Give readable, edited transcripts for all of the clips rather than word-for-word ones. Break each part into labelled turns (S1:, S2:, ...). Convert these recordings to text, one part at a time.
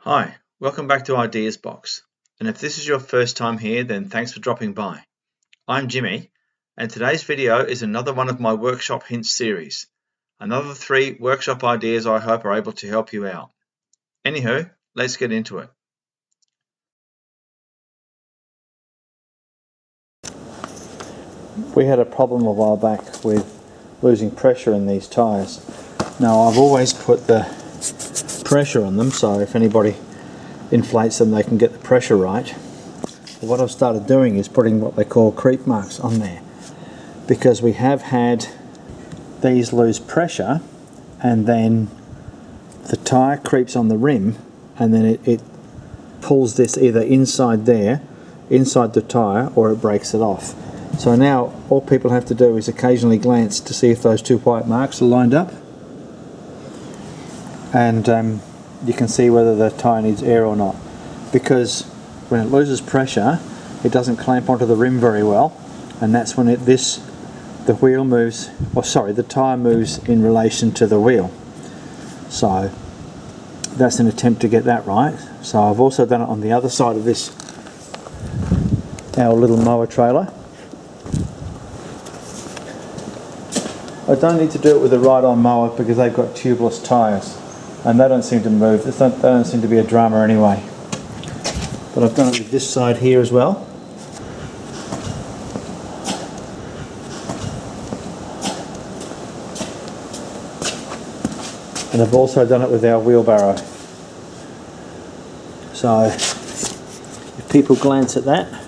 S1: Hi, welcome back to Ideas Box, and if this is your first time here, then thanks for dropping by. I'm Jimmy, and today's video is another one of my workshop hints series. Another 3 workshop ideas I hope are able to help you out. Anywho, let's get into it.
S2: We had a problem a while back with losing pressure in these tyres. Now I've always put the pressure on them, so if anybody inflates them they can get the pressure right. But what I've started doing is putting what they call creep marks on there, because we have had these lose pressure and then the tyre creeps on the rim and then it pulls this either inside there, inside the tyre, or it breaks it off. So now all people have to do is occasionally glance to see if those 2 white marks are lined up, and you can see whether the tyre needs air or not, because when it loses pressure it doesn't clamp onto the rim very well, and that's when the wheel moves, or sorry, the tyre moves in relation to the wheel. So that's an attempt to get that right. So I've also done it on the other side of this, our little mower trailer. I don't need to do it with a ride-on mower because they've got tubeless tyres and they don't seem to move. They don't seem to be a drama anyway. But I've done it with this side here as well. And I've also done it with our wheelbarrow. So if people glance at that,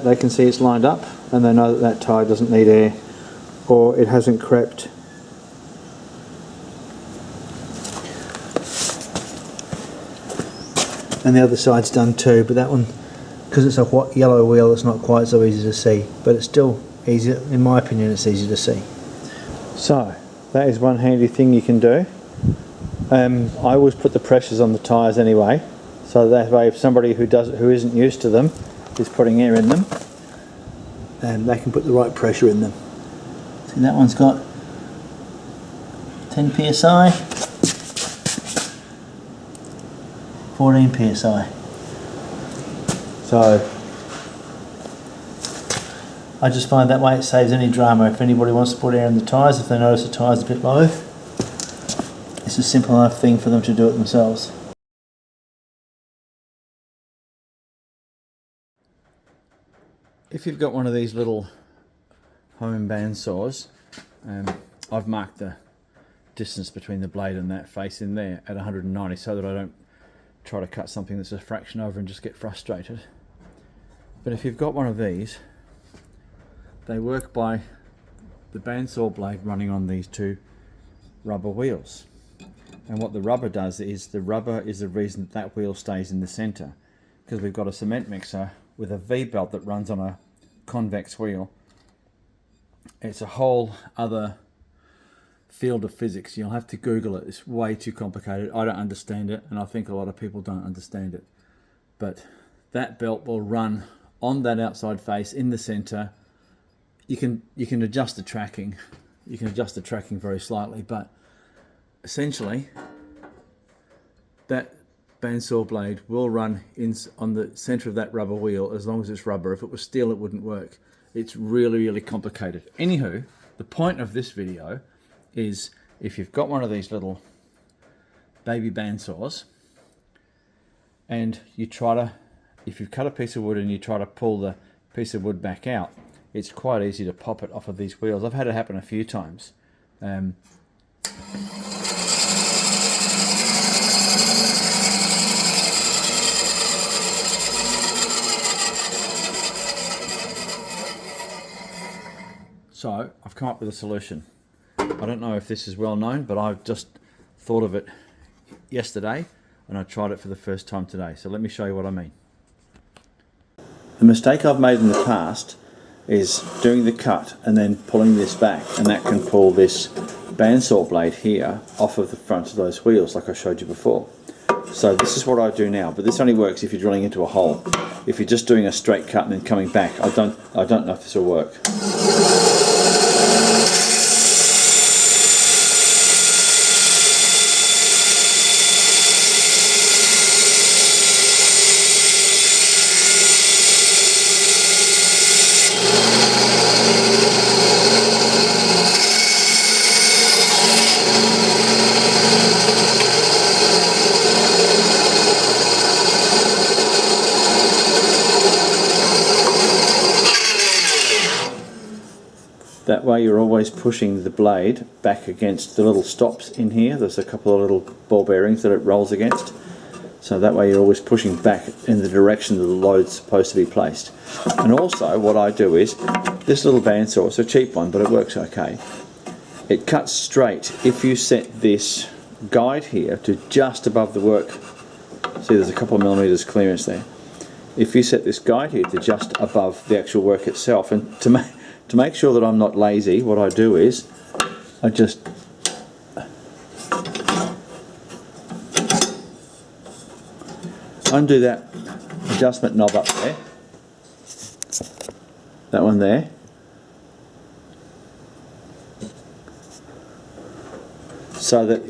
S2: they can see it's lined up and they know that that tyre doesn't need air, or it hasn't crept. And the other side's done too, but that one, because it's a yellow wheel, it's not quite so easy to see, but it's still easy, in my opinion it's easy to see. So that is one handy thing you can do. I always put the pressures on the tyres anyway, so that way if somebody who isn't used to them is putting air in them, and they can put the right pressure in them. See, that one's got 10 psi, 14 psi. So I just find that way it saves any drama. If anybody wants to put air in the tyres, if they notice the tyre's a bit low, it's a simple enough thing for them to do it themselves. If you've got one of these little home bandsaws, I've marked the distance between the blade and that face in there at 190 so that I don't try to cut something that's a fraction over and just get frustrated. But if you've got one of these, they work by the bandsaw blade running on these 2 rubber wheels. And what the rubber does is, the rubber is the reason that wheel stays in the center, because we've got a cement mixer with a V-belt that runs on a convex wheel. It's a whole other field of physics. You'll have to Google it. It's way too complicated. I don't understand it, and I think a lot of people don't understand it. But that belt will run on that outside face in the center. You can adjust the tracking. You can adjust the tracking very slightly, but essentially that bandsaw blade will run on the center of that rubber wheel as long as it's rubber. If it was steel, it wouldn't work. It's really, really complicated. Anywho, the point of this video is, if you've got one of these little baby bandsaws and if you've cut a piece of wood and you try to pull the piece of wood back out, it's quite easy to pop it off of these wheels. I've had it happen a few times. So I've come up with a solution. I don't know if this is well known, but I've just thought of it yesterday and I tried it for the first time today. So let me show you what I mean. The mistake I've made in the past is doing the cut and then pulling this back, and that can pull this bandsaw blade here off of the front of those wheels like I showed you before. So this is what I do now, but this only works if you're drilling into a hole. If you're just doing a straight cut and then coming back, I don't know if this will work. that way you're always pushing the blade back against the little stops in here. There's a couple of little ball bearings that it rolls against. So that way you're always pushing back in the direction that the load's supposed to be placed. And also what I do is, this little bandsaw, it's a cheap one but it works okay. It cuts straight. If you set this guide here to just above the work, see there's a couple of millimeters clearance there. If you set this guide here to just above the actual work itself, and to make sure that I'm not lazy, what I do is I just undo that adjustment knob up there, that one there, so that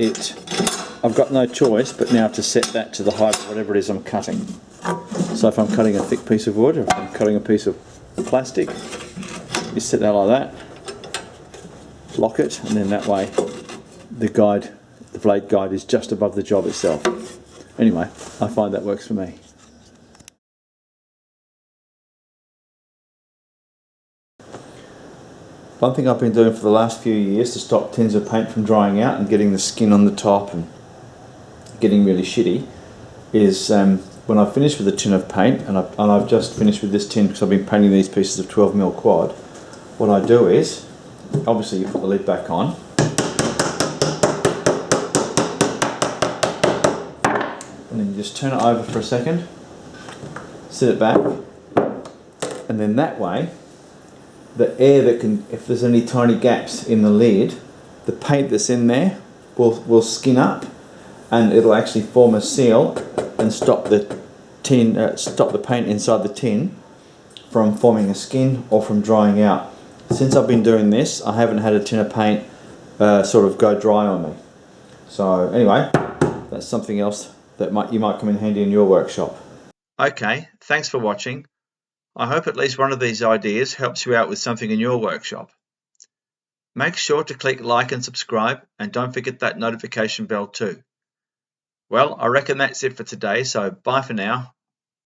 S2: I've got no choice but now to set that to the height of whatever it is I'm cutting. So if I'm cutting a thick piece of wood, or if I'm cutting a piece of plastic, you set that like that, lock it, and then that way the blade guide is just above the job itself. Anyway, I find that works for me. One thing I've been doing for the last few years to stop tins of paint from drying out and getting the skin on the top and getting really shitty is when I finish with a tin of paint, and I've just finished with this tin because I've been painting these pieces of 12mm quad, what I do is, obviously you put the lid back on, and then you just turn it over for a second, sit it back, and then that way the air that can, if there's any tiny gaps in the lid, the paint that's in there will skin up and it'll actually form a seal and stop the paint inside the tin from forming a skin or from drying out. Since I've been doing this, I haven't had a tin of paint sort of go dry on me. So anyway, that's something else that you might come in handy in your workshop.
S1: Okay, thanks for watching. I hope at least one of these ideas helps you out with something in your workshop. Make sure to click like and subscribe, and don't forget that notification bell too. Well, I reckon that's it for today, so bye for now.